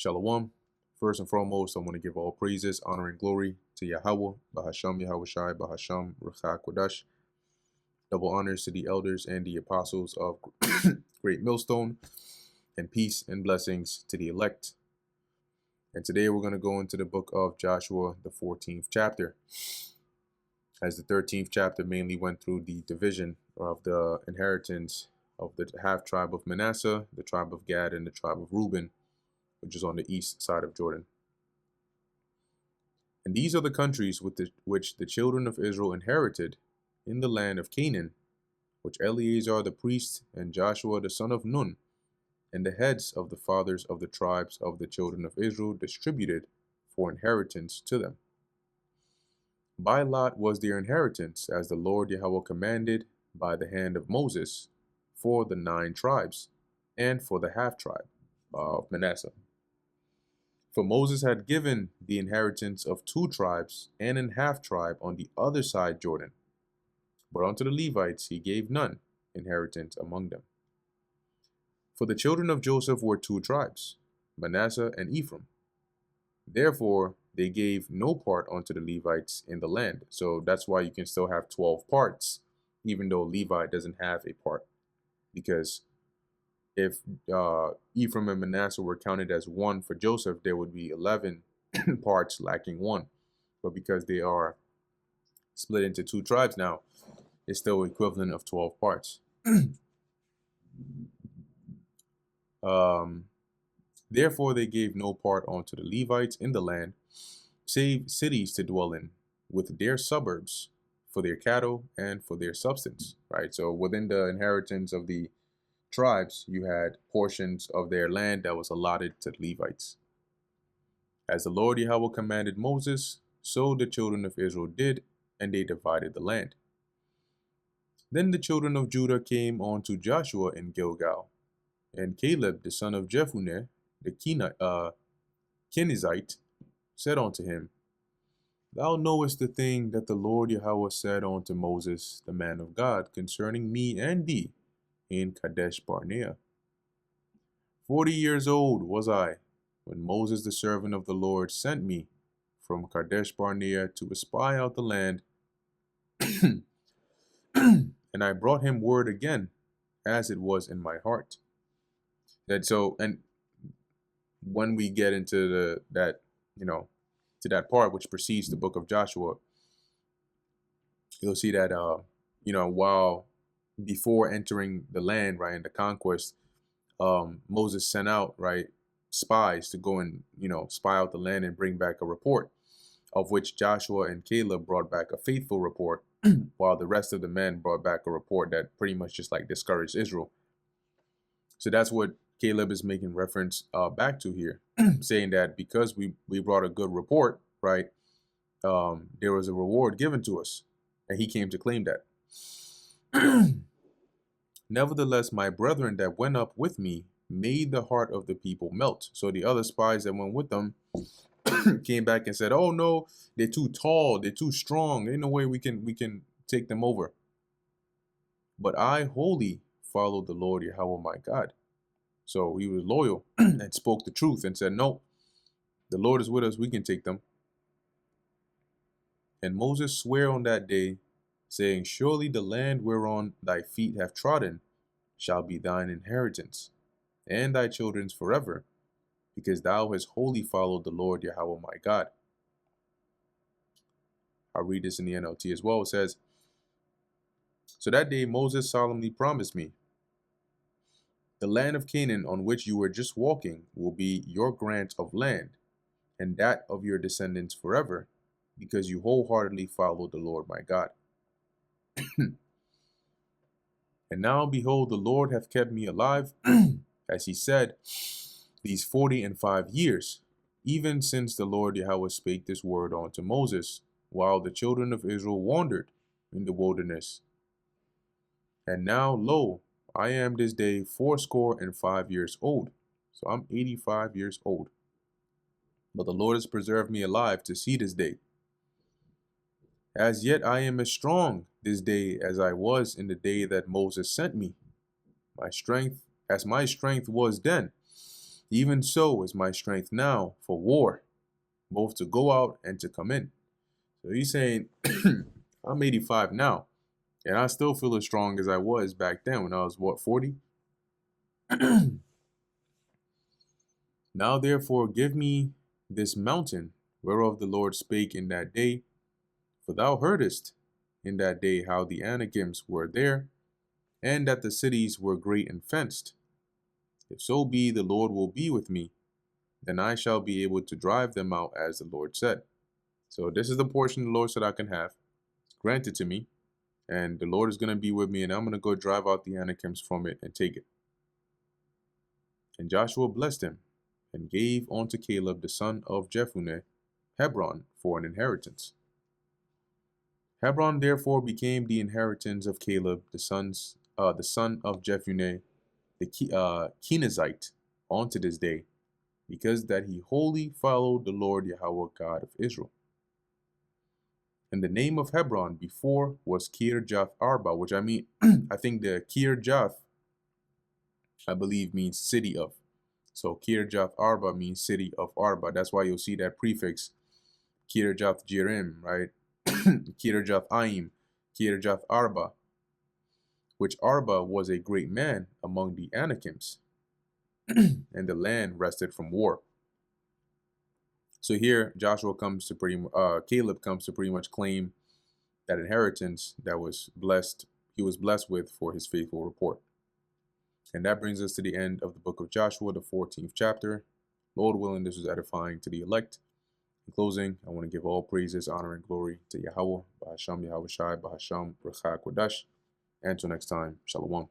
Shalom. First and foremost, I want to give all praises, honor, and glory to Yahweh, Bahasham Yahweh Shai, Bahasham Ruach Kodash. Double honors to the elders and the apostles of Great Millstone, and peace and blessings to the elect. And today we're going to go into the book of Joshua, the 14th chapter, as the 13th chapter mainly went through the division of the inheritance of the half tribe of Manasseh, the tribe of Gad, and the tribe of Reuben, which is on the east side of Jordan. And these are the countries which the children of Israel inherited in the land of Canaan, which Eleazar the priest and Joshua the son of Nun, and the heads of the fathers of the tribes of the children of Israel distributed for inheritance to them. By lot was their inheritance, as the Lord Yahweh commanded by the hand of Moses, for the 9 tribes, and for the half tribe of Manasseh. For Moses had given the inheritance of 2 tribes and an half tribe on the other side Jordan, but unto the Levites he gave none inheritance among them. For the children of Joseph were 2 tribes, Manasseh and Ephraim. Therefore they gave no part unto the Levites in the land. So that's why you can still have 12 parts, even though Levi doesn't have a part, because if Ephraim and Manasseh were counted as 1 for Joseph, there would be 11 parts lacking 1. But because they are split into 2 tribes now, it's still equivalent of 12 parts. Therefore they gave no part unto the Levites in the land, save cities to dwell in, with their suburbs, for their cattle and for their substance. Right. So within the inheritance of the tribes, you had portions of their land that was allotted to Levites. As the Lord Yahweh commanded Moses, so the children of Israel did, and they divided the land. Then the children of Judah came on to Joshua in Gilgal, and Caleb the son of Jephunneh, the Kenizzite, said unto him, Thou knowest the thing that the Lord Yahweh said unto Moses, the man of God, concerning me and thee, in Kadesh Barnea. 40 years old was I, when Moses the servant of the Lord sent me from Kadesh Barnea to espy out the land, and I brought him word again, as it was in my heart. And when we get into to that part which precedes the book of Joshua, you'll see that while before entering the land, right, in the conquest, Moses sent out, right, spies to go and spy out the land and bring back a report, of which Joshua and Caleb brought back a faithful report, while the rest of the men brought back a report that pretty much just like discouraged Israel. So that's what Caleb is making reference back to here, saying that because we brought a good report, right, there was a reward given to us, and he came to claim that. Nevertheless, my brethren that went up with me made the heart of the people melt. So the other spies that went with them came back and said, "Oh no, they're too tall, they're too strong. Ain't no way we can take them over." But I wholly followed the Lord Yahweh my God. So he was loyal and spoke the truth and said, "No, the Lord is with us. We can take them." And Moses sware on that day, saying, Surely the land whereon thy feet have trodden shall be thine inheritance, and thy children's forever, because thou hast wholly followed the Lord Yahweh my God. I'll read this in the NLT as well. It says, So that day Moses solemnly promised me, The land of Canaan on which you were just walking will be your grant of land, and that of your descendants forever, because you wholeheartedly followed the Lord my God. And now, behold, the Lord hath kept me alive, as he said, these 45 years, even since the Lord Yahweh spake this word unto Moses, while the children of Israel wandered in the wilderness. And now, lo, I am this day 85 years old. So I'm 85 years old. But the Lord has preserved me alive to see this day. As yet I am as strong this day as I was in the day that Moses sent me. My strength was then, Even so is my strength now for war, both to go out and to come in. So he's saying, I'm 85 now, and I still feel as strong as I was back then when I was, what, 40? Now therefore give me this mountain, whereof the Lord spake in that day, for thou heardest in that day how the Anakims were there, and that the cities were great and fenced. If so be the Lord will be with me, then I shall be able to drive them out as the Lord said. So this is the portion the Lord said I can have. It's granted to me, and the Lord is going to be with me, and I'm going to go drive out the Anakims from it and take it. And Joshua blessed him, and gave unto Caleb the son of Jephunneh Hebron for an inheritance. Hebron therefore became the inheritance of Caleb the son of Jephunneh the Kenizzite unto this day, because that he wholly followed the Lord Yahweh God of Israel. And the name of Hebron before was Kirjath Arba, which I think the Kirjath, I believe, means city of. So Kirjath Arba means city of Arba. That's why you'll see that prefix Kirjath Jearim, right? Kirjath Aim, Kirjath Arba, which Arba was a great man among the Anakims, and the land rested from war. So here Caleb comes to pretty much claim that inheritance that he was blessed with for his faithful report. And that brings us to the end of the book of Joshua, the 14th chapter. Lord willing, this was edifying to the elect. In closing, I want to give all praises, honor, and glory to Yahweh, Bahasham Yahweh Shai, Bahasham Rechak Wadash. And until next time, Shalom.